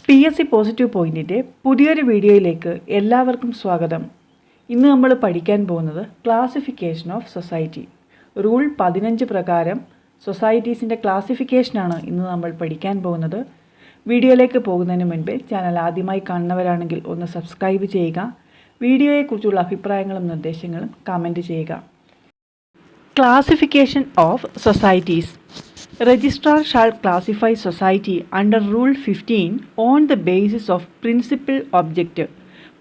PSC positive പോയിന്റിൻ്റെ പുതിയൊരു വീഡിയോയിലേക്ക് എല്ലാവർക്കും സ്വാഗതം. ഇന്ന് നമ്മൾ പഠിക്കാൻ പോകുന്നത് ക്ലാസിഫിക്കേഷൻ ഓഫ് സൊസൈറ്റി. റൂൾ 15 പ്രകാരം സൊസൈറ്റീസിൻ്റെ ക്ലാസിഫിക്കേഷനാണ് ഇന്ന് നമ്മൾ പഠിക്കാൻ പോകുന്നത്. വീഡിയോയിലേക്ക് പോകുന്നതിന് മുൻപ് ചാനൽ ആദ്യമായി കാണുന്നവരാണെങ്കിൽ ഒന്ന് സബ്സ്ക്രൈബ് ചെയ്യുക. വീഡിയോയെക്കുറിച്ചുള്ള അഭിപ്രായങ്ങളും നിർദ്ദേശങ്ങളും കമൻറ്റ് ചെയ്യുക. Classification of societies. Registrar shall classify society under Rule 15 on the basis of principal object.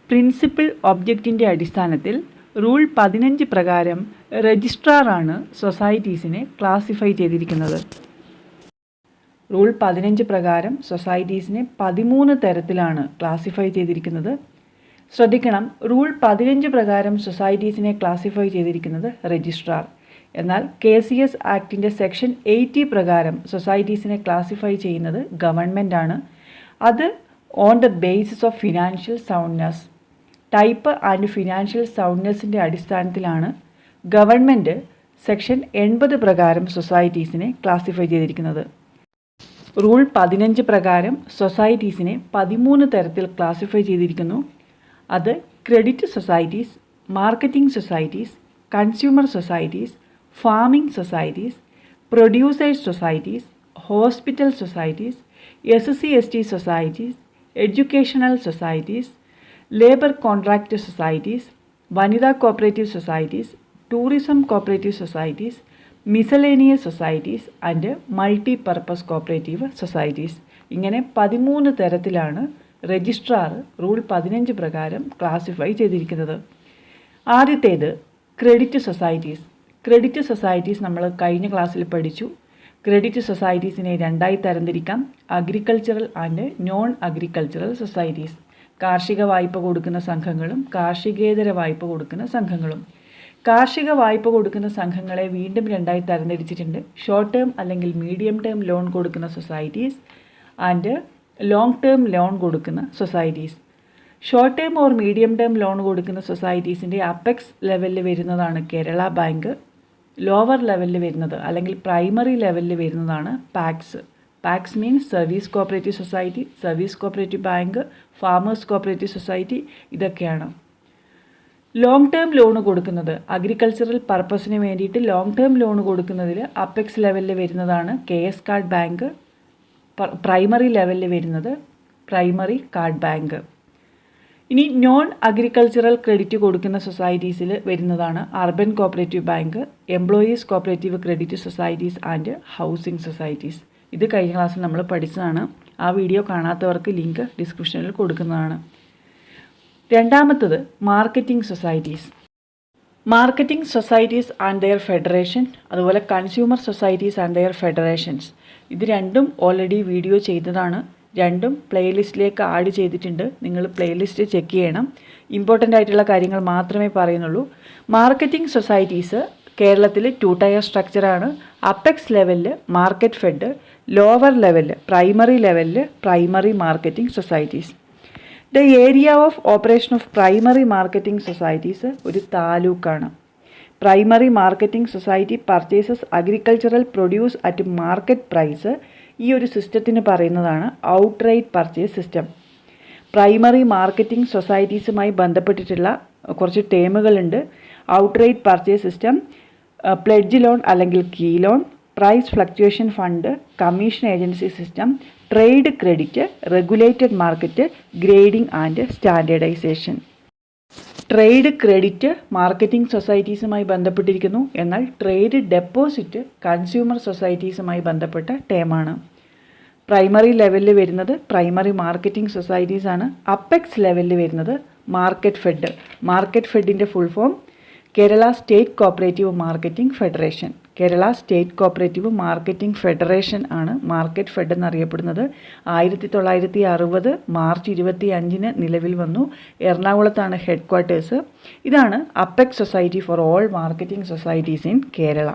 Principal ഒബ്ജക്റ്റിൻ്റെ അടിസ്ഥാനത്തിൽ റൂൾ 15 പ്രകാരം രജിസ്ട്രാറാണ് സൊസൈറ്റീസിനെ ക്ലാസിഫൈ ചെയ്തിരിക്കുന്നത്. റൂൾ 15 പ്രകാരം സൊസൈറ്റീസിനെ 13 തരത്തിലാണ് ക്ലാസിഫൈ ചെയ്തിരിക്കുന്നത്. ശ്രദ്ധിക്കണം, റൂൾ 15 പ്രകാരം സൊസൈറ്റീസിനെ ക്ലാസിഫൈ ചെയ്തിരിക്കുന്നത് രജിസ്ട്രാർ. എന്നാൽ KCS ആക്ടിൻ്റെ സെക്ഷൻ 80 പ്രകാരം സൊസൈറ്റീസിനെ ക്ലാസിഫൈ ചെയ്യുന്നത് ഗവൺമെൻറ്റാണ്. അത് on the basis of financial soundness. Type and financial സൗണ്ട്നെസ്സിൻ്റെ അടിസ്ഥാനത്തിലാണ് ഗവൺമെൻറ് സെക്ഷൻ 80 പ്രകാരം സൊസൈറ്റീസിനെ ക്ലാസിഫൈ ചെയ്തിരിക്കുന്നത്. റൂൾ 15 പ്രകാരം സൊസൈറ്റീസിനെ 13 തരത്തിൽ ക്ലാസിഫൈ ചെയ്തിരിക്കുന്നു. അത് credit societies, marketing societies, consumer societies, farming societies, producers societies, hospital societies, SC/ST societies, educational societies, labor contract societies, vanida cooperative societies, tourism cooperative societies, miscellaneous societies and multi-purpose cooperative societies. ഇങ്ങനെ 13 തരത്തിലാണ് registrar rule 15 പ്രകാരം classify ചെയ്തിരിക്കുന്നത്. ആദ്യത്തേത് credit societies. Credit societies നമ്മൾ കഴിഞ്ഞ ക്ലാസ്സിൽ പഠിച്ചു. Credit സൊസൈറ്റീസിനെ രണ്ടായി തരംതിരിക്കാം: agricultural and non agricultural societies. കാർഷിക വായ്പ കൊടുക്കുന്ന സംഘങ്ങളും കാർഷികേതര വായ്പ കൊടുക്കുന്ന സംഘങ്ങളും. കാർഷിക വായ്പ കൊടുക്കുന്ന സംഘങ്ങളെ വീണ്ടും രണ്ടായി തരംതിരിച്ചിട്ടുണ്ട്: ഷോർട്ട് ടേം അല്ലെങ്കിൽ മീഡിയം ടേം ലോൺ കൊടുക്കുന്ന societies and long term loan കൊടുക്കുന്ന societies. Short term or medium term loan കൊടുക്കുന്ന സൊസൈറ്റീസിൻ്റെ അപ്പെക്സ് ലെവലിൽ വരുന്നതാണ് കേരള ബാങ്ക്. ലോവർ ലെവലിൽ വരുന്നത് അല്ലെങ്കിൽ പ്രൈമറി ലെവലിൽ വരുന്നതാണ് PACS. PACS means service cooperative society, service cooperative bank, farmers cooperative society, ഇതൊക്കെയാണ്. ലോങ് ടേം ലോൺ കൊടുക്കുന്നത് അഗ്രികൾച്ചറൽ പർപ്പസിന് വേണ്ടിയിട്ട് ലോങ് ടേം ലോൺ കൊടുക്കുന്നതിൽ അപ്പെക്സ് ലെവലിൽ വരുന്നതാണ് KS കാർഡ് ബാങ്ക്. പ്രൈമറി ലെവലിൽ വരുന്നത് പ്രൈമറി കാർഡ് ബാങ്ക്. ഇനി നോൺ അഗ്രികൾച്ചറൽ ക്രെഡിറ്റ് കൊടുക്കുന്ന സൊസൈറ്റീസിൽ വരുന്നതാണ് urban cooperative bank, employees cooperative credit societies and housing societies. ഇത് കഴിഞ്ഞ ക്ലാസ്സിൽ നമ്മൾ പഠിച്ചതാണ്. ആ വീഡിയോ കാണാത്തവർക്ക് ലിങ്ക് ഡിസ്ക്രിപ്ഷനിൽ കൊടുക്കുന്നതാണ്. രണ്ടാമത്തത് marketing societies. Marketing societies and their federation, അതുപോലെ consumer societies and their federations. ഇത് രണ്ടും ഓൾറെഡി വീഡിയോ ചെയ്തതാണ്. രണ്ടും പ്ലേലിസ്റ്റിലേക്ക് ആഡ് ചെയ്തിട്ടുണ്ട്. നിങ്ങൾ പ്ലേലിസ്റ്റ് ചെക്ക് ചെയ്യണം. ഇമ്പോർട്ടൻ്റ് ആയിട്ടുള്ള കാര്യങ്ങൾ മാത്രമേ പറയുന്നുള്ളൂ. മാർക്കറ്റിംഗ് സൊസൈറ്റീസ് കേരളത്തിൽ 2 ടയർ സ്ട്രക്ചറാണ്. അപ്പെക്സ് ലെവലിൽ മാർക്കറ്റ് ഫെഡ്, ലോവർ ലെവലിൽ primary marketing societies. The area of operation of primary marketing societies ഒരു താലൂക്കാണ്. Primary marketing society purchases agricultural produce at market price. ഈ ഒരു സിസ്റ്റത്തിന് പറയുന്നതാണ് outright purchase system. Primary marketing സൊസൈറ്റീസുമായി ബന്ധപ്പെട്ടിട്ടുള്ള കുറച്ച് ടേമുകളുണ്ട്. Outright purchase system, pledge loan അല്ലെങ്കിൽ key loan, price fluctuation fund, commission agency system, trade credit, regulated market, grading and standardisation. Trade credit marketing സൊസൈറ്റീസുമായി ബന്ധപ്പെട്ടിരിക്കുന്നു. എന്നാൽ ട്രേഡ് ഡെപ്പോസിറ്റ് കൺസ്യൂമർ സൊസൈറ്റീസുമായി ബന്ധപ്പെട്ട ടേമാണ്. Primary ലെവലിൽ വരുന്നത് പ്രൈമറി മാർക്കറ്റിംഗ് സൊസൈറ്റീസാണ്. അപ്പെക്സ് ലെവലിൽ വരുന്നത് മാർക്കറ്റ് ഫെഡ്. മാർക്കറ്റ് ഫെഡിൻ്റെ full form Kerala state cooperative marketing federation. Kerala state cooperative marketing federation ആണ് മാർക്കറ്റ് ഫെഡ് എന്നറിയപ്പെടുന്നത്. 1960 മാർച്ച് 25 നിലവിൽ വന്നു. എറണാകുളത്താണ് ഹെഡ് ക്വാർട്ടേഴ്സ്. ഇതാണ് apex society for all marketing societies in Kerala.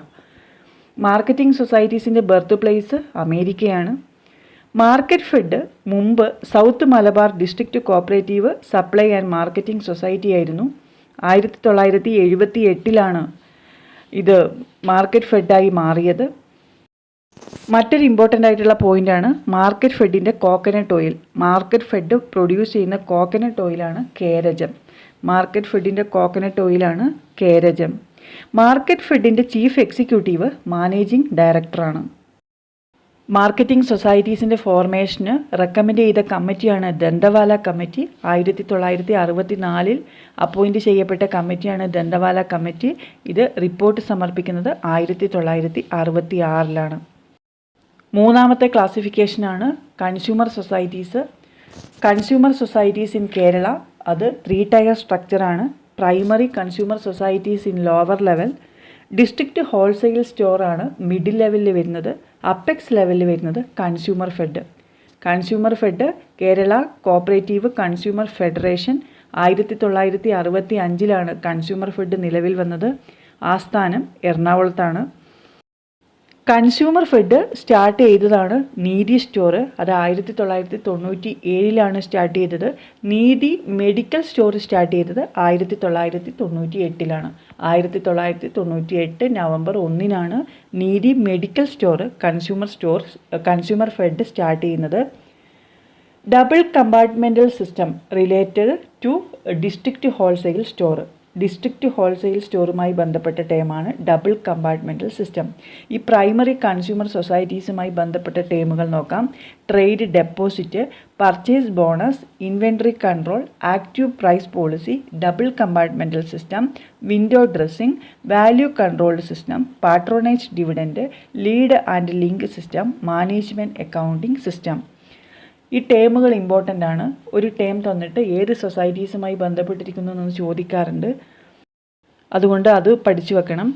Marketing സൊസൈറ്റീസിൻ്റെ ബർത്ത് പ്ലേസ് അമേരിക്കയാണ്. മാർക്കറ്റ് ഫെഡ് മുമ്പ് south Malabar district cooperative supply and marketing society ആയിരുന്നു. 1978 ഇത് മാർക്കറ്റ് ഫെഡായി മാറിയത്. മറ്റൊരു ഇമ്പോർട്ടൻ്റ് ആയിട്ടുള്ള പോയിൻ്റാണ് മാർക്കറ്റ് ഫെഡിൻ്റെ coconut oil. Market fed produce ചെയ്യുന്ന കോക്കനട്ട് ഓയിലാണ് കേരജം. മാർക്കറ്റ് ഫെഡിൻ്റെ കോക്കനട്ട് ഓയിലാണ് കേരജം. മാർക്കറ്റ് ഫെഡിൻ്റെ ചീഫ് എക്സിക്യൂട്ടീവ് മാനേജിംഗ് ഡയറക്ടറാണ്. മാർക്കറ്റിംഗ് സൊസൈറ്റീസിൻ്റെ ഫോർമേഷന് റെക്കമെൻഡ് ചെയ്ത കമ്മിറ്റിയാണ് ദന്തവാല കമ്മിറ്റി. 1964 അപ്പോയിൻറ്റ് ചെയ്യപ്പെട്ട കമ്മിറ്റിയാണ് ദന്തവാല കമ്മിറ്റി. ഇത് റിപ്പോർട്ട് സമർപ്പിക്കുന്നത് 1966 മൂന്നാമത്തെ ക്ലാസിഫിക്കേഷനാണ് consumer societies. Consumer societies in Kerala അത് 3 ടയർ സ്ട്രക്ചറാണ്. Primary consumer societies in lower level, district wholesale സ്റ്റോറാണ് മിഡിൽ ലെവലിൽ വരുന്നത്. അപ്പെക്സ് ലെവലിൽ വരുന്നത് consumer fed. Consumer fed Kerala cooperative consumer federation. 1965 consumer fed നിലവിൽ വന്നത്. ആസ്ഥാനം എറണാകുളത്താണ്. കൺസ്യൂമർ ഫെഡ് സ്റ്റാർട്ട് ചെയ്തതാണ് നീതി സ്റ്റോർ. അത് 1997 സ്റ്റാർട്ട് ചെയ്തത്. നീതി മെഡിക്കൽ സ്റ്റോർ സ്റ്റാർട്ട് ചെയ്തത് 1998. 1998 November 1 Neethi medical store consumer fed start ചെയ്യുന്നത്. Double compartmental system related to district wholesale store. District wholesale സ്റ്റോറുമായി ബന്ധപ്പെട്ട ടേമാണ് ഡബിൾ കമ്പാർട്ട്മെൻറ്റൽ സിസ്റ്റം. ഈ പ്രൈമറി കൺസ്യൂമർ സൊസൈറ്റീസുമായി ബന്ധപ്പെട്ട ടേമുകൾ നോക്കാം. Trade deposit, purchase bonus, inventory control, active price policy, double compartmental system, window dressing, value controlled system, patronage dividend, lead and link system, management accounting system. ഈ ടേമുകൾ important ആണ്. ഒരു term തന്നിട്ട് ഏത് സൊസൈറ്റീസുമായി ബന്ധപ്പെട്ടിരിക്കുന്നു എന്ന് ചോദിക്കാറുണ്ട്. അതുകൊണ്ട് അത് പഠിച്ചു വെക്കണം.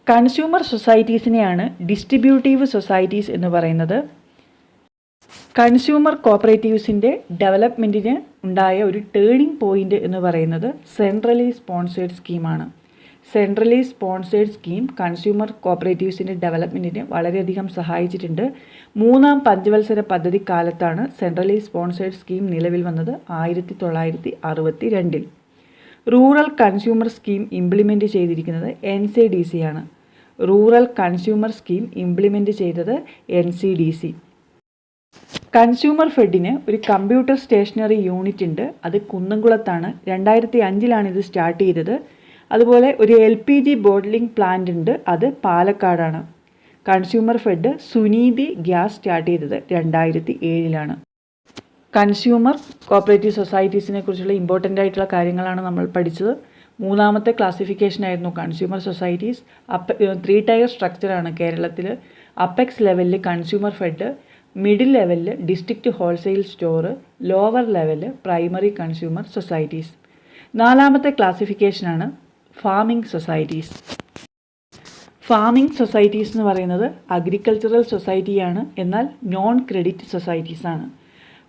കൺസ്യൂമർ സൊസൈറ്റീസിനെയാണ് ഡിസ്ട്രിബ്യൂട്ടീവ് സൊസൈറ്റീസ് എന്ന് പറയുന്നത്. കൺസ്യൂമർ കോപ്പറേറ്റീവ്സിൻ്റെ ഡെവലപ്മെൻറ്റിന് ഉണ്ടായ ഒരു ടേണിംഗ് പോയിൻ്റ് എന്ന് പറയുന്നത് സെൻട്രലി സ്പോൺസേഡ് സ്കീമാണ്. സെൻട്രലി സ്പോൺസേഡ് സ്കീം കൺസ്യൂമർ കോപ്പറേറ്റീവ്സിൻ്റെ ഡെവലപ്മെൻറ്റിന് വളരെയധികം സഹായിച്ചിട്ടുണ്ട്. 3ാം പഞ്ചവത്സര പദ്ധതി കാലത്താണ് സെൻട്രലി സ്പോൺസേഡ് സ്കീം നിലവിൽ വന്നത് 1962. റൂറൽ കൺസ്യൂമർ സ്കീം ഇംപ്ലിമെൻറ്റ് ചെയ്തിരിക്കുന്നത് NCDC ആണ്. റൂറൽ കൺസ്യൂമർ സ്കീം ഇംപ്ലിമെൻറ്റ് ചെയ്തത് NCDC. കൺസ്യൂമർ ഫെഡിന് ഒരു കമ്പ്യൂട്ടർ സ്റ്റേഷനറി യൂണിറ്റ് ഉണ്ട്. അത് കുന്നംകുളത്താണ്. 2005 ഇത് സ്റ്റാർട്ട് ചെയ്തത്. അതുപോലെ ഒരു LPG ബോട്ട്ലിംഗ് പ്ലാന്റ് ഉണ്ട്. അത് പാലക്കാടാണ്. Consumer fed Suneethi gas start ചെയ്തത് 2007. കൺസ്യൂമർ കോപ്പറേറ്റീവ് സൊസൈറ്റീസിനെ കുറിച്ചുള്ള ഇമ്പോർട്ടൻ്റ് ആയിട്ടുള്ള കാര്യങ്ങളാണ് നമ്മൾ പഠിച്ചത്. മൂന്നാമത്തെ ക്ലാസിഫിക്കേഷനായിരുന്നു കൺസ്യൂമർ സൊസൈറ്റീസ്. 3 ടയർ സ്ട്രക്ചറാണ് കേരളത്തിൽ. അപ്പെക്സ് ലെവലിൽ കൺസ്യൂമർ ഫെഡ്, മിഡിൽ ലെവലിൽ ഡിസ്ട്രിക്റ്റ് ഹോൾസെയിൽ സ്റ്റോർ, ലോവർ ലെവലിൽ പ്രൈമറി കൺസ്യൂമർ സൊസൈറ്റീസ്. 4ാമത്തെ ക്ലാസിഫിക്കേഷനാണ് ഫാമിംഗ് സൊസൈറ്റീസ്. ഫാമിംഗ് സൊസൈറ്റീസ് എന്ന് പറയുന്നത് അഗ്രികൾച്ചറൽ സൊസൈറ്റിയാണ്, എന്നാൽ നോൺ ക്രെഡിറ്റ് സൊസൈറ്റീസാണ്.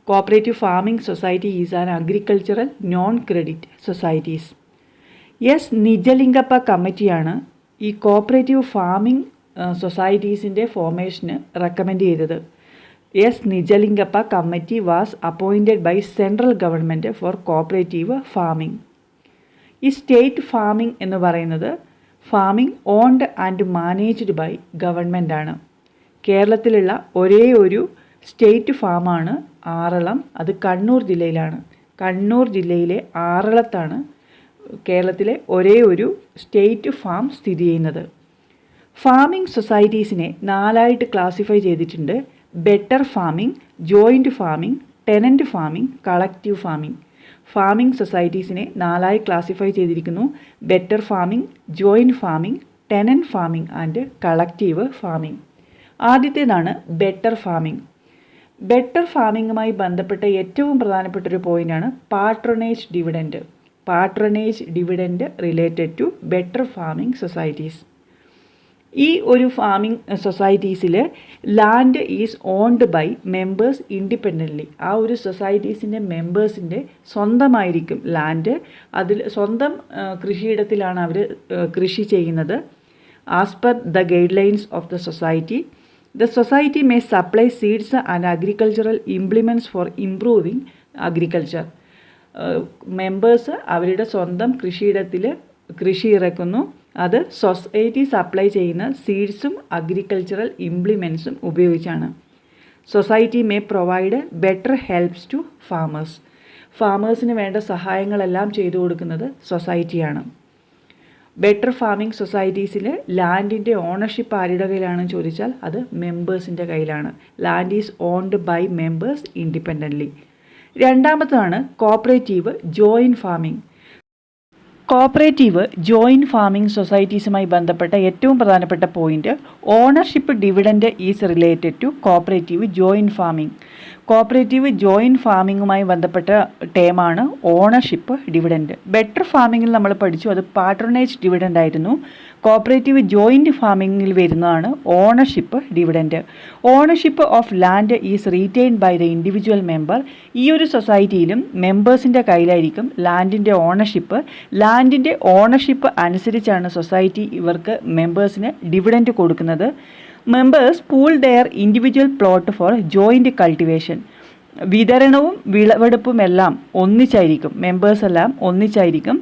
Cooperative farming society is an agricultural non credit societies. Nijalingappa കമ്മിറ്റിയാണ് ഈ കോപ്പറേറ്റീവ് ഫാമിംഗ് സൊസൈറ്റീസിൻ്റെ ഫോർമേഷന് റെക്കമെൻഡ് ചെയ്തത്. Nijalingappa committee was appointed by central government for cooperative farming. ഈ സ്റ്റേറ്റ് ഫാമിംഗ് എന്ന് പറയുന്നത് farming owned and managed by government ആണ്. കേരളത്തിലുള്ള ഒരേ ഒരു സ്റ്റേറ്റ് ഫാമാണ് ആറളം. അത് കണ്ണൂർ ജില്ലയിലാണ്. കണ്ണൂർ ജില്ലയിലെ ആറളത്താണ് കേരളത്തിലെ ഒരേ ഒരു സ്റ്റേറ്റ് ഫാം സ്ഥിതി ചെയ്യുന്നത്. ഫാമിംഗ് സൊസൈറ്റീസിനെ 4ആയിട്ട് ക്ലാസിഫൈ ചെയ്തിട്ടുണ്ട്. Better farming, joint farming, tenant farming, collective farming. Farming സൊസൈറ്റീസിനെ 4ആയി ക്ലാസിഫൈ ചെയ്തിരിക്കുന്നു. Better farming, joint farming, tenant farming and collective farming. ആദ്യത്തേതാണ് ബെറ്റർ ഫാമിംഗ്. ബെറ്റർ ഫാമിങ്ങുമായി ബന്ധപ്പെട്ട ഏറ്റവും പ്രധാനപ്പെട്ടൊരു പോയിൻ്റാണ് patronage dividend. Patronage dividend related to better farming societies. ഈ ഒരു ഫാമിംഗ് സൊസൈറ്റീസിൽ land is owned by members independently. ആ ഒരു സൊസൈറ്റീസിൻ്റെ മെമ്പേഴ്സിൻ്റെ സ്വന്തമായിരിക്കും ലാൻഡ്. അതിൽ സ്വന്തം കൃഷിയിടത്തിലാണ് അവർ കൃഷി ചെയ്യുന്നത്. As per the guidelines of the society, the society may supply seeds and agricultural implements for improving agriculture. Members അവരുടെ സ്വന്തം കൃഷിയിടത്തിൽ കൃഷി ഇറക്കുന്നു. അത് സൊസൈറ്റി സപ്ലൈ ചെയ്യുന്ന സീഡ്സും അഗ്രികൾച്ചറൽ ഇംപ്ലിമെൻറ്റ്സും ഉപയോഗിച്ചാണ്. Society may provide better helps to farmers. ഫാമേഴ്സിന് വേണ്ട സഹായങ്ങളെല്ലാം ചെയ്തു കൊടുക്കുന്നത് സൊസൈറ്റിയാണ്. ബെറ്റർ ഫാമിംഗ് സൊസൈറ്റീസിൽ ലാൻഡിൻ്റെ ഓണർഷിപ്പ് ആരുടെ കയ്യിലാണെന്ന് ചോദിച്ചാൽ അത് മെമ്പേഴ്സിൻ്റെ കയ്യിലാണ്. Land is owned by members independently. രണ്ടാമതാണ് cooperative joint farming. Cooperative joint farming സൊസൈറ്റീസുമായി ബന്ധപ്പെട്ട ഏറ്റവും പ്രധാനപ്പെട്ട point ownership dividend is related to cooperative joint farming. Cooperative joint ഫാമിങ്ങുമായി ബന്ധപ്പെട്ട ടേമാണ് ഓണർഷിപ്പ് ഡിവിഡൻഡ്. ബെറ്റർ ഫാമിങ്ങിൽ നമ്മൾ പഠിച്ചു, അത് പാട്രണേജ് ഡിവിഡൻഡ് ആയിരുന്നു. കോപ്പറേറ്റീവ് ജോയിൻറ്റ് ഫാമിങ്ങിൽ വരുന്നതാണ് ownership dividend. Ownership of land is retained by the individual member. ഈ ഒരു സൊസൈറ്റിയിലും മെമ്പേഴ്സിൻ്റെ കയ്യിലായിരിക്കും ലാൻഡിൻ്റെ ഓണർഷിപ്പ്. ലാൻഡിൻ്റെ ഓണർഷിപ്പ് അനുസരിച്ചാണ് സൊസൈറ്റി ഇവർക്ക് മെമ്പേഴ്സിന് ഡിവിഡൻഡ് കൊടുക്കുന്നത്. Members pool their individual plot for joint cultivation. വിതരണവും വിളവെടുപ്പുമെല്ലാം ഒന്നിച്ചായിരിക്കും, മെമ്പേഴ്സെല്ലാം ഒന്നിച്ചായിരിക്കും.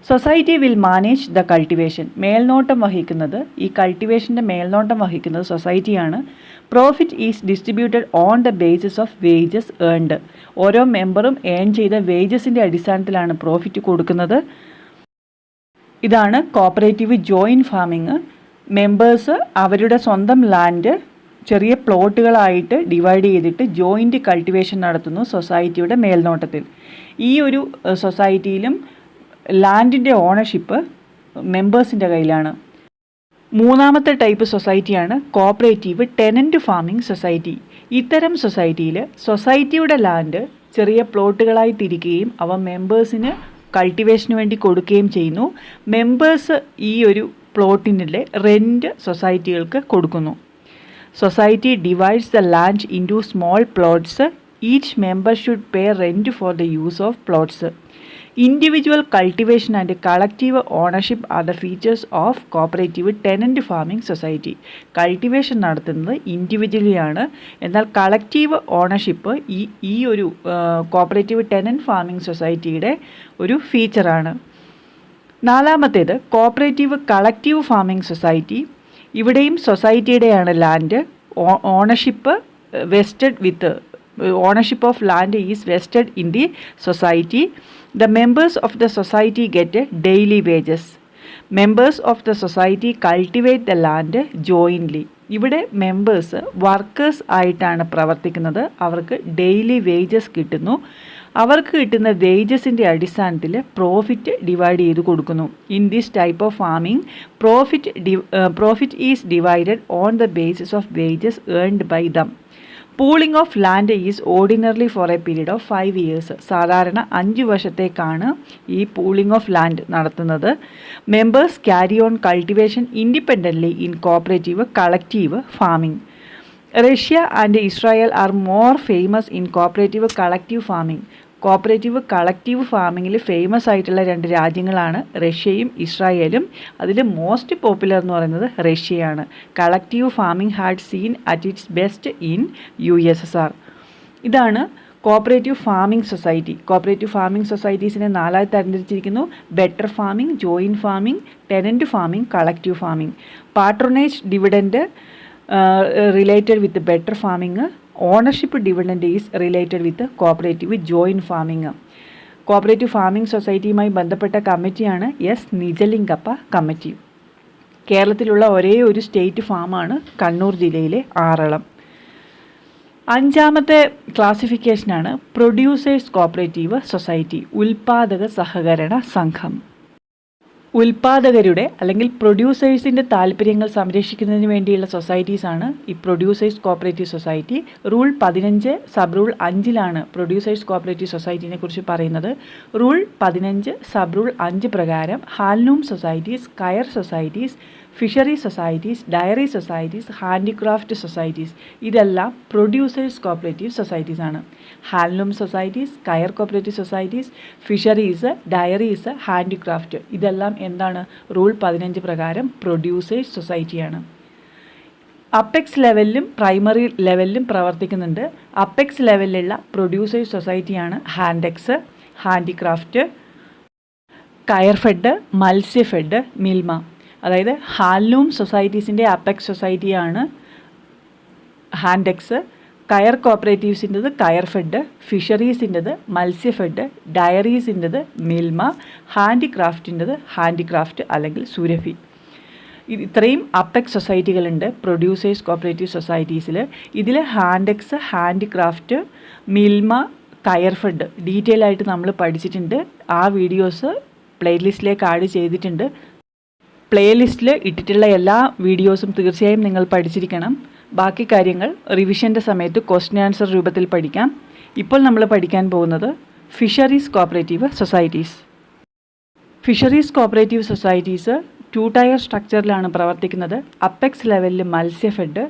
Society will manage the cultivation. മേൽനോട്ടം വഹിക്കുന്നത്, ഈ കൾട്ടിവേഷൻ്റെ മേൽനോട്ടം വഹിക്കുന്നത് സൊസൈറ്റിയാണ്. Profit is distributed on the basis of wages earned. ഓരോ മെമ്പറും ഏൺ ചെയ്ത വേജസിൻ്റെ അടിസ്ഥാനത്തിലാണ് പ്രോഫിറ്റ് കൊടുക്കുന്നത്. ഇതാണ് കോപ്പറേറ്റീവ് ജോയിൻറ്റ് ഫാമിംഗ്. മെമ്പേഴ്സ് അവരുടെ സ്വന്തം ലാൻഡ് ചെറിയ പ്ലോട്ടുകളായിട്ട് ഡിവൈഡ് ചെയ്തിട്ട് ജോയിൻറ്റ് കൾട്ടിവേഷൻ നടത്തുന്നു സൊസൈറ്റിയുടെ മേൽനോട്ടത്തിൽ. ഈ ഒരു സൊസൈറ്റിയിലും ലാൻഡിൻ്റെ ഓണർഷിപ്പ് മെമ്പേഴ്സിൻ്റെ കയ്യിലാണ്. മൂന്നാമത്തെ ടൈപ്പ് സൊസൈറ്റിയാണ് കോപ്പറേറ്റീവ് ടെനൻറ്റ് ഫാമിംഗ് സൊസൈറ്റി. ഇത്തരം സൊസൈറ്റിയിൽ സൊസൈറ്റിയുടെ ലാൻഡ് ചെറിയ പ്ലോട്ടുകളായി തിരിക്കുകയും അവ മെമ്പേഴ്സിന് കൾട്ടിവേഷന് വേണ്ടി കൊടുക്കുകയും ചെയ്യുന്നു. മെമ്പേഴ്സ് ഈ ഒരു പ്ലോട്ടിൻ്റെ റെൻറ്റ് സൊസൈറ്റികൾക്ക് കൊടുക്കുന്നു. Society divides the land into small plots. Each member should pay rent for the use of plots. Individual cultivation and collective ownership are the features of cooperative tenant farming society. Cultivation നടത്തുന്നത് ഇൻഡിവിജ്വലിയാണ്, എന്നാൽ collective ownership ഈ ഒരു cooperative tenant farming സൊസൈറ്റിയുടെ ഒരു ഫീച്ചറാണ്. നാലാമത്തേത് cooperative collective farming society. ഇവിടെയും സൊസൈറ്റിയുടെയാണ് land. Ownership vested with ownership of land is vested in the society. The members of the society get daily wages. Members of the society cultivate the land jointly. ഇവിടെ members workers ആയിട്ടാണ് പ്രവർത്തിക്കുന്നത്. അവർക്ക് daily wages കിട്ടുന്നു. അവർക്ക് കിട്ടുന്ന വേജസിൻ്റെ അടിസ്ഥാനത്തിൽ profit divide ചെയ്ത് കൊടുക്കുന്നു. In this type of farming profit is divided on the basis of wages earned by them. Pooling of land is ordinarily for a period of 5 years. സാധാരണ 5 വർഷത്തേക്കാണ് ഈ പൂളിംഗ് ഓഫ് ലാൻഡ് നടത്തുന്നത്. Members carry on cultivation independently in cooperative collective farming. Russia and Israel are more famous in cooperative collective farming. Cooperative collective ഫാമിങ്ങിൽ famous ആയിട്ടുള്ള 2 രാജ്യങ്ങളാണ് റഷ്യയും ഇസ്രായേലും. അതിൽ മോസ്റ്റ് പോപ്പുലർ എന്ന് പറയുന്നത് റഷ്യയാണ്. Collective farming had seen at its best in USSR. ഇതാണ് cooperative farming society. Cooperative farming സൊസൈറ്റീസിനെ 4ആയി തരംതിരിച്ചിരിക്കുന്നു. Better farming, joint farming, tenant farming, collective farming. Patronage dividend related with better farming. Ownership dividend is related with cooperative joint farming. Cooperative farming സൊസൈറ്റിയുമായി ബന്ധപ്പെട്ട കമ്മിറ്റിയാണ് Nijalingappa committee. കേരളത്തിലുള്ള ഒരേ ഒരു സ്റ്റേറ്റ് ഫാമാണ് കണ്ണൂർ ജില്ലയിലെ ആറളം. 5ാമത്തെ ക്ലാസിഫിക്കേഷനാണ് പ്രൊഡ്യൂസേഴ്സ് കോപ്പറേറ്റീവ് സൊസൈറ്റി, ഉൽപാദക സഹകരണ സംഘം. ഉൽപാദകരുടെ അല്ലെങ്കിൽ പ്രൊഡ്യൂസേഴ്സിൻ്റെ താല്പര്യങ്ങൾ സംരക്ഷിക്കുന്നതിന് വേണ്ടിയുള്ള സൊസൈറ്റീസാണ് ഈ producers cooperative society. Rule 15 sub rule 5 producers cooperative സൊസൈറ്റിനെ കുറിച്ച് പറയുന്നത്. റൂൾ 15 സബ് റൂൾ 5 പ്രകാരം handloom societies, coir societies, fishery societies, dairy societies, handicraft societies ഇതെല്ലാം പ്രൊഡ്യൂസേഴ്സ് കോപ്പറേറ്റീവ് സൊസൈറ്റീസ് ആണ്. Handloom societies, coir cooperative societies, fisheries, dairies, handicraft ഇതെല്ലാം എന്താണ്? Rule 15 പ്രകാരം producers സൊസൈറ്റിയാണ്. അപ്പെക്സ് ലെവലിലും പ്രൈമറി ലെവലിലും പ്രവർത്തിക്കുന്നുണ്ട്. അപ്പെക്സ് ലെവലിലുള്ള പ്രൊഡ്യൂസേഴ്സ് സൊസൈറ്റിയാണ് Hantex, handicraft, coir fed, Matsyafed, Milma. അതായത് ഹാൻഡ്ലൂം സൊസൈറ്റീസിൻ്റെ അപ്പെക്സ് സൊസൈറ്റിയാണ് ഹാൻഡെക്സ്, കയർ കോപ്പറേറ്റീവ്സിൻ്റെത് കയർഫെഡ്, ഫിഷറീസിൻ്റെത് മത്സ്യഫെഡ്, ഡയറീസിൻ്റെത് മിൽമ, ഹാൻഡിക്രാഫ്റ്റിൻ്റെത് ഹാൻഡിക്രാഫ്റ്റ് അല്ലെങ്കിൽ സുരഭി. ഇത്രയും അപ്പെക്സ് സൊസൈറ്റികളുണ്ട് പ്രൊഡ്യൂസേഴ്സ് കോപ്പറേറ്റീവ് സൊസൈറ്റീസിൽ. ഇതിൽ ഹാൻഡെക്സ്, ഹാൻഡിക്രാഫ്റ്റ്, മിൽമ, കയർഫെഡ് ഡീറ്റെയിൽ ആയിട്ട് നമ്മൾ പഠിച്ചിട്ടുണ്ട്. ആ വീഡിയോസ് പ്ലേലിസ്റ്റിലേക്ക് ആഡ് ചെയ്തിട്ടുണ്ട്. പ്ലേലിസ്റ്റിൽ ഇട്ടിട്ടുള്ള എല്ലാ വീഡിയോസും തീർച്ചയായും നിങ്ങൾ പഠിച്ചിരിക്കണം. ബാക്കി കാര്യങ്ങൾ റിവിഷൻ്റെ സമയത്ത് ക്വസ്റ്റ്യൻ ആൻസർ രൂപത്തിൽ പഠിക്കാം. ഇപ്പോൾ നമ്മൾ പഠിക്കാൻ പോകുന്നത് fisheries cooperative societies. Fisheries cooperative societies 2 tier സ്ട്രക്ചറിലാണ് പ്രവർത്തിക്കുന്നത്. അപ്പെക്സ് ലെവലിൽ Matsyafed,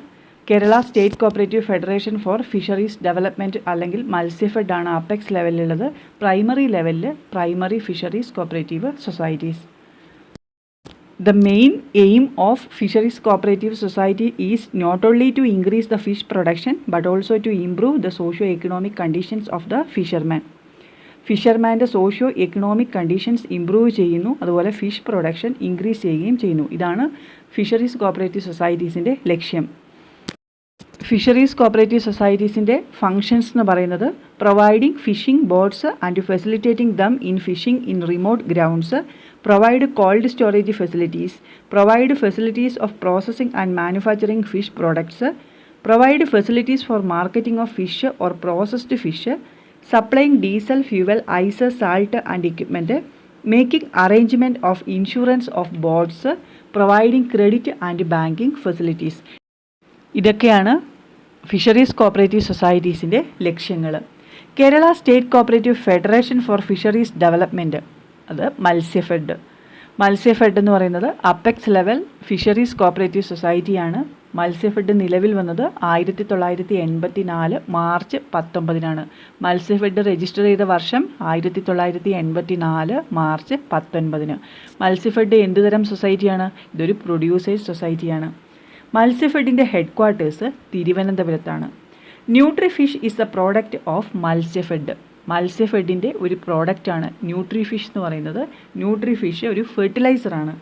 Kerala state cooperative federation for fisheries development അല്ലെങ്കിൽ മത്സ്യഫെഡ് ആണ് അപ്പെക്സ് ലെവലിലുള്ളത്. പ്രൈമറി ലെവലിൽ primary fisheries cooperative societies. The main aim of Fisheries Cooperative Society is not only to increase the fish production but also to improve the socio-economic conditions of the fisherman. ഫിഷർമാൻ്റെ socio economic conditions improve ചെയ്യുന്നു, അതുപോലെ fish production increase ചെയ്യുകയും ചെയ്യുന്നു. ഇതാണ് fisheries cooperative സൊസൈറ്റീസിൻ്റെ ലക്ഷ്യം. Fisheries cooperative സൊസൈറ്റീസിൻ്റെ functions എന്ന് പറയുന്നത് providing fishing boats and facilitating them in fishing in remote grounds, provide cold storage facilities, provide facilities of processing and manufacturing fish products, provide facilities for marketing of fish or processed fish, supplying diesel fuel, ice, salt and equipment, making arrangement of insurance of boats, providing credit and banking facilities. ഇതൊക്കെയാണ് fisheries cooperative സൊസൈറ്റീസിൻ്റെ ലക്ഷ്യങ്ങൾ. Kerala state cooperative federation for fisheries development, അത് മത്സ്യഫെഡ്. മത്സ്യഫെഡ് എന്ന് പറയുന്നത് apex level fisheries cooperative സൊസൈറ്റിയാണ്. മത്സ്യഫെഡ് നിലവിൽ വന്നത് 1984 March 19 Matsyafed register ചെയ്ത വർഷം 1984 മാർച്ച് 19. മത്സ്യഫെഡ് എന്തുതരം സൊസൈറ്റിയാണ്? ഇതൊരു പ്രൊഡ്യൂസേഴ്സ് സൊസൈറ്റിയാണ്. മത്സ്യഫെഡിൻ്റെ ഹെഡ് ക്വാർട്ടേഴ്സ് തിരുവനന്തപുരത്താണ്. Nutrifish is the product of Matsyafed. മത്സ്യഫെഡിൻ്റെ ഒരു പ്രോഡക്റ്റാണ് ന്യൂട്രിഫിഷ് എന്ന് പറയുന്നത്. ന്യൂട്രിഫിഷ് ഒരു ഫെർട്ടിലൈസറാണ്.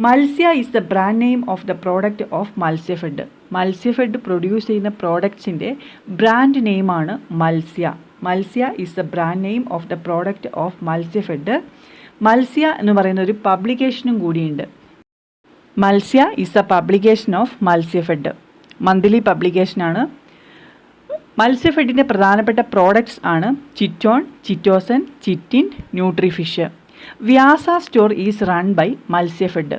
Matsya is the brand name of the product of Matsyafed. Matsyafed produce ചെയ്യുന്ന പ്രോഡക്ട്സിൻ്റെ ബ്രാൻഡ് നെയിമാണ് Matsya. Matsya is the brand name of the product of Matsyafed. Matsya എന്ന് പറയുന്ന ഒരു പബ്ലിക്കേഷനും കൂടിയുണ്ട്. Matsya is the publication of Matsyafed. Monthly പബ്ലിക്കേഷനാണ്. മത്സ്യഫെഡിൻ്റെ പ്രധാനപ്പെട്ട പ്രോഡക്ട്സ് ആണ് ചിറ്റോൺ, chitosan, chitin, nutrifish. Vyasa store is run by Matsyafed.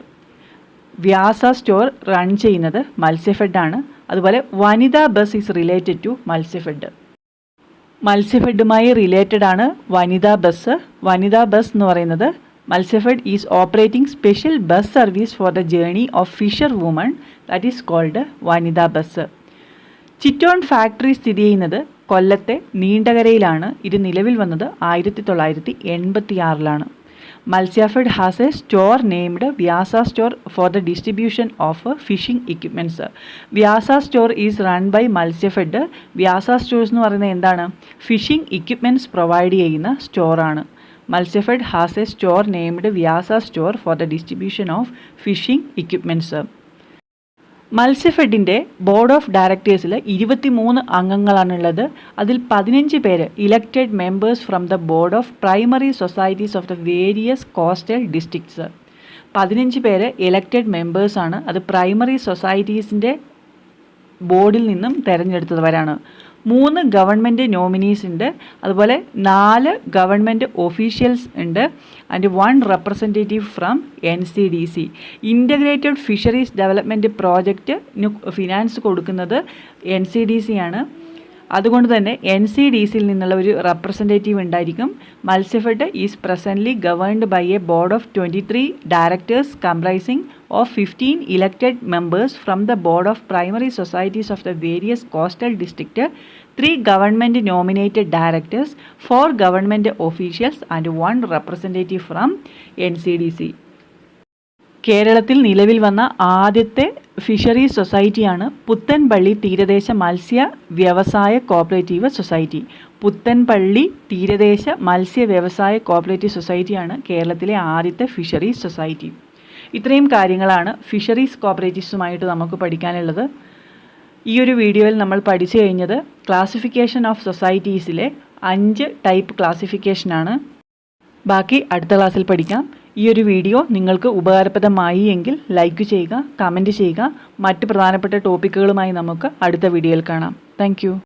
Vyasa store run ചെയ്യുന്നത് മത്സ്യഫെഡാണ്. അതുപോലെ Vanitha bus is related to Matsyafed. മത്സ്യഫെഡുമായി റിലേറ്റഡ് ആണ് വനിതാ ബസ്. വനിതാ ബസ് എന്ന് പറയുന്നത് Matsyafed is operating special bus service for the journey of fisher woman, that is called Vanitha bus. ചിറ്റോൺ factory സ്ഥിതി ചെയ്യുന്നത് കൊല്ലത്തെ നീണ്ടകരയിലാണ്. ഇത് നിലവിൽ വന്നത് 1986. Matsyafed has a store named Vyasa store for the distribution of fishing equipments. Vyasa store is run by Matsyafed. Vyasa stores എന്ന് പറയുന്നത് എന്താണ്? ഫിഷിംഗ് ഇക്വിപ്മെൻറ്റ്സ് പ്രൊവൈഡ് ചെയ്യുന്ന സ്റ്റോറാണ്. Matsyafed has a store named Vyasa store for the distribution of fishing equipments. മത്സ്യഫെഡിൻ്റെ ബോർഡ് ഓഫ് ഡയറക്ടേഴ്സിൽ 23 അംഗങ്ങളാണുള്ളത്. അതിൽ 15 പേര് elected members from the board of primary societies of the various coastal districts. 15 പേര് ഇലക്റ്റഡ് മെമ്പേഴ്സാണ്. അത് പ്രൈമറി സൊസൈറ്റീസിൻ്റെ ബോർഡിൽ നിന്നും തിരഞ്ഞെടുത്തവരാണ്. 3 ഗവൺമെൻറ് നോമിനീസ് ഉണ്ട്. അതുപോലെ 4 ഗവൺമെൻറ് ഒഫീഷ്യൽസ് ഉണ്ട്. And 1 representative from NCDC. Integrated fisheries development പ്രോജക്റ്റിന് ഫിനാൻസ് കൊടുക്കുന്നത് NCDC ആണ്. അതുകൊണ്ട് തന്നെ NCDCയിൽ നിന്നുള്ള ഒരു റെപ്രസെൻറ്റേറ്റീവ് ഉണ്ടായിരിക്കും. Matsyafed is presently governed by a board of 23 directors comprising of 15 elected members from the board of primary societies of the various coastal district, 3 government nominated directors, 4 government officials and 1 representative from NCDC. കേരളത്തിൽ നിലവിൽ വന്ന ആദ്യത്തെ fisheries സൊസൈറ്റിയാണ് Puthanpally തീരദേശ മത്സ്യ വ്യവസായ cooperative society. Puthanpally തീരദേശ മത്സ്യ വ്യവസായ കോപ്പറേറ്റീവ് സൊസൈറ്റിയാണ് കേരളത്തിലെ ആദ്യത്തെ ഫിഷറീസ് സൊസൈറ്റി. ഇത്രയും കാര്യങ്ങളാണ് ഫിഷറീസ് കോപ്പറേറ്റീവ്സുമായിട്ട് നമുക്ക് പഠിക്കാനുള്ളത്. ഈ ഒരു വീഡിയോയിൽ നമ്മൾ പഠിച്ചു കഴിഞ്ഞത് ക്ലാസിഫിക്കേഷൻ ഓഫ് സൊസൈറ്റീസിലെ 5 ടൈപ്പ് ക്ലാസിഫിക്കേഷനാണ്. ബാക്കി അടുത്ത ക്ലാസ്സിൽ പഠിക്കാം. ഈ ഒരു വീഡിയോ നിങ്ങൾക്ക് ഉപകാരപ്രദമായി എങ്കിൽ ലൈക്ക് ചെയ്യുക, കമൻറ്റ് ചെയ്യുക. മറ്റ് പ്രധാനപ്പെട്ട ടോപ്പിക്കുകളുമായി നമുക്ക് അടുത്ത വീഡിയോയിൽ കാണാം. താങ്ക്